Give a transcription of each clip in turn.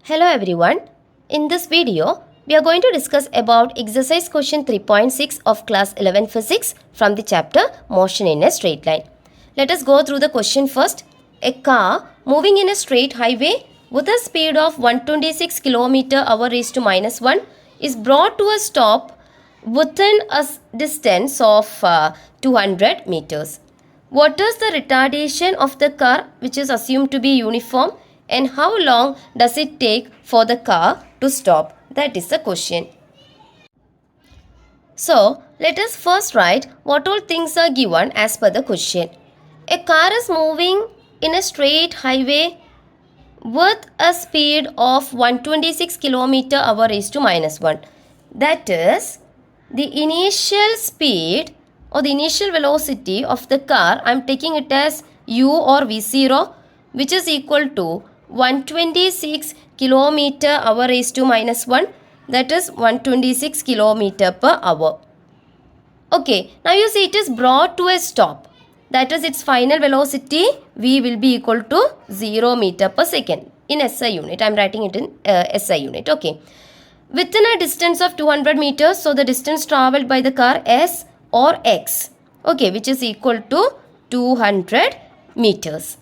Hello everyone. In this video, we are going to discuss about exercise question 3.6 of class 11 physics from the chapter motion in a straight line. Let us go through the question first. A car moving in a straight highway with a speed of 126 km/h raised to -1 is brought to a stop within a distance of 200 meters. What is the retardation of the car which is assumed to be uniform, and how long does it take for the car to stop? That is the question. So, let us first write what all things are given as per the question. A car is moving in a straight highway with a speed of 126 km/h raised to -1. That is, the initial speed or the initial velocity of the car, I am taking it as u or v0, which is equal to 126 km/h raised to -1, that is 126 km/h. Okay, now you see it is brought to a stop. That is, its final velocity v will be equal to 0 meter per second in SI unit. I am writing it in SI unit. Okay, within a distance of 200 meters, so the distance travelled by the car S or x, okay, which is equal to 200 meters.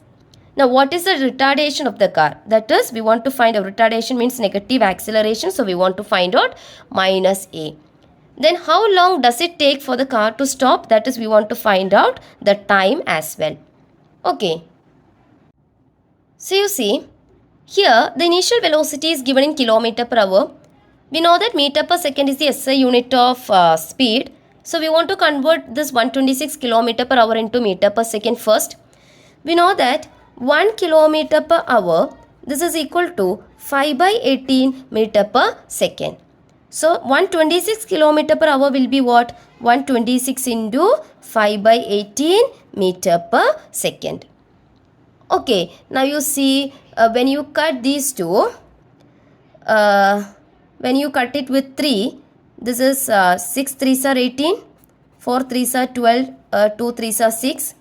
Now, what is the retardation of the car? That is, we want to find out, retardation means negative acceleration, so we want to find out minus a. Then how long does it take for the car to stop? That is, we want to find out the time as well. Okay. So you see, here the initial velocity is given in km/h. We know that meter per second is the SI unit of speed. So we want to convert this 126 km/h into meter per second first. We know that 1 km/h, this is equal to 5 by 18 meter per second. So 126 km/h will be what? 126 into 5 by 18 meter per second. Okay, now you see when you cut these two, when you cut it with 3, this is 6 3s are 18, 4 3s are 12, 2 3s are 6,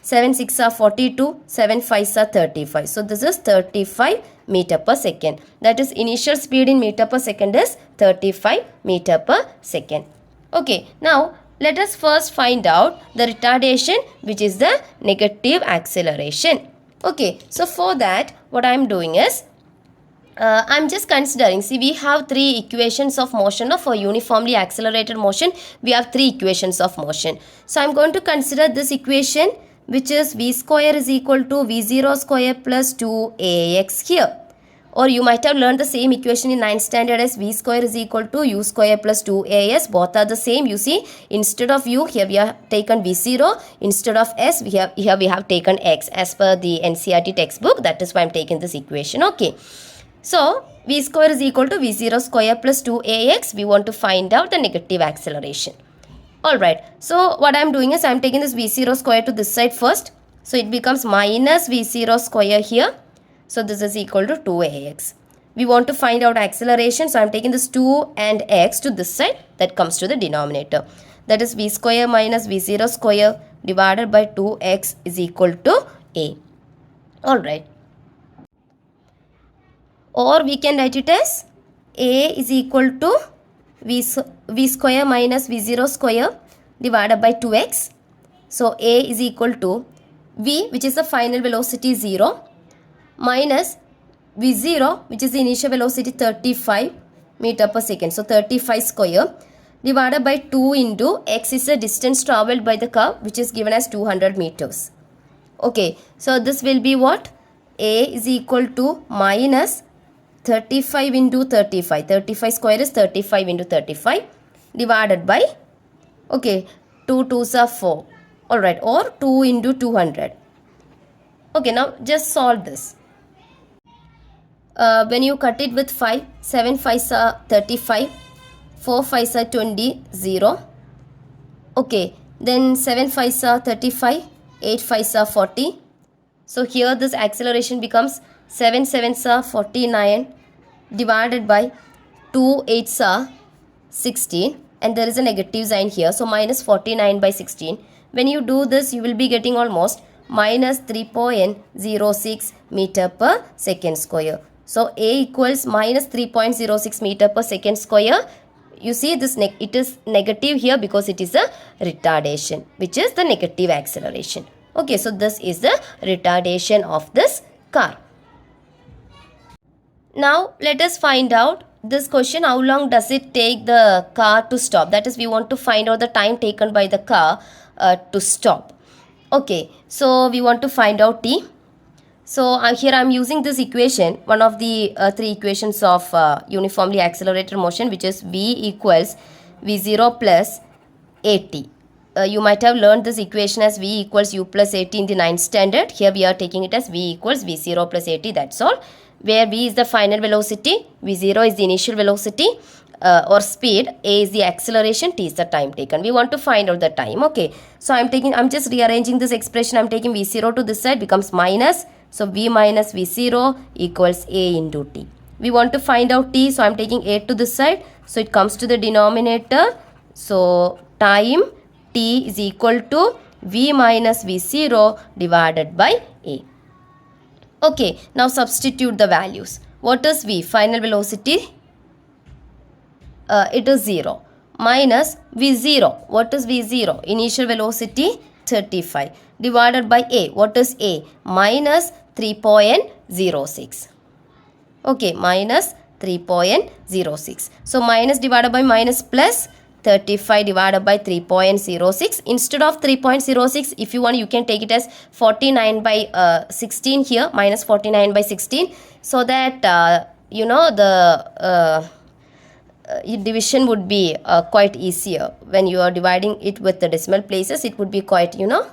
7 6 are 42, 7 5s are 35. So this is 35 meter per second. That is, initial speed in meter per second is 35 meter per second. Okay, now let us first find out the retardation, which is the negative acceleration. Okay, so for that what I am doing is, I am just considering, see, we have three equations of motion. For uniformly accelerated motion, we have three equations of motion. So I am going to consider this equation, which is v square is equal to v0 square plus 2ax here. Or you might have learned the same equation in 9th standard as v square is equal to u square plus 2as. Both are the same. You see, instead of u, here we have taken v0. Instead of s, here we have taken x as per the NCERT textbook. That is why I am taking this equation. Okay. So, v square is equal to v0 square plus 2ax. We want to find out the negative acceleration. Alright, so what I am doing is I am taking this v0 square to this side first. So it becomes minus v0 square here. So this is equal to 2ax. We want to find out acceleration. So I am taking this 2 and x to this side. That comes to the denominator. That is v square minus v0 square divided by 2x is equal to a. Alright. Or we can write it as a is equal to v square minus v0 square divided by 2x. So a is equal to v, which is the final velocity 0, minus v0, which is the initial velocity 35 meter per second. So 35 square divided by 2 into x is the distance travelled by the car, which is given as 200 meters. Okay, so this will be what? A is equal to minus 35 into 35. 35 square is 35 into 35 divided by, okay, 2 2s are 4. Alright, or 2 into 200. Okay, now just solve this. When you cut it with 5, 7 5s are 35, 4 5s are 20, 0. Okay, then 7 5s are 35, 8 5s are 40. So here this acceleration becomes 7 7s are 49 divided by 2 8s are 16, and there is a negative sign here. So minus 49 by 16. When you do this, you will be getting almost minus 3.06 meter per second square. So A equals minus 3.06 meter per second square. You see this, it is negative here because it is a retardation, which is the negative acceleration. Okay, so this is the retardation of this car. Now let us find out this question, how long does it take the car to stop? That is, we want to find out the time taken by the car to stop. Okay, so we want to find out t. So here I am using this equation, one of the three equations of uniformly accelerated motion, which is v equals v0 plus at. You might have learned this equation as v equals u plus at in the 9th standard. Here we are taking it as v equals v0 plus at, that's all. Where v is the final velocity, v0 is the initial velocity or speed, a is the acceleration, t is the time taken. We want to find out the time. Okay, so I'm just rearranging this expression. I'm taking v0 to this side, becomes minus. So v minus v0 equals a into t. We want to find out t, so I'm taking a to this side. So it comes to the denominator. So time t is equal to v minus v0 divided by a. Okay, now substitute the values. What is v? Final velocity? It is 0. Minus v0. What is v0? Initial velocity 35. Divided by a. What is a? Minus 3.06. Okay, minus 3.06. So minus divided by minus plus 35 divided by 3.06. Instead of 3.06, if you want, you can take it as 49 by 16 here, minus 49 by 16, so that you know, the division would be quite easier. When you are dividing it with the decimal places, it would be quite, you know,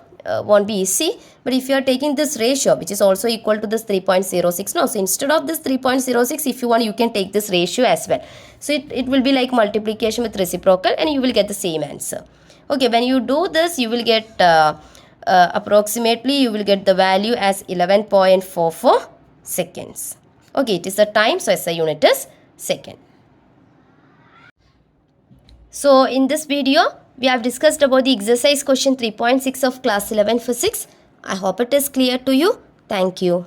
won't be easy. But if you are taking this ratio, which is also equal to this 3.06, no, so instead of this 3.06, if you want, you can take this ratio as well. So it will be like multiplication with reciprocal, and you will get the same answer. Okay, when you do this, you will get approximately, you will get the value as 11.44 seconds. Okay, it is the time, so SI unit is second. So in this video, we have discussed about the exercise question 3.6 of class 11 physics. I hope it is clear to you. Thank you.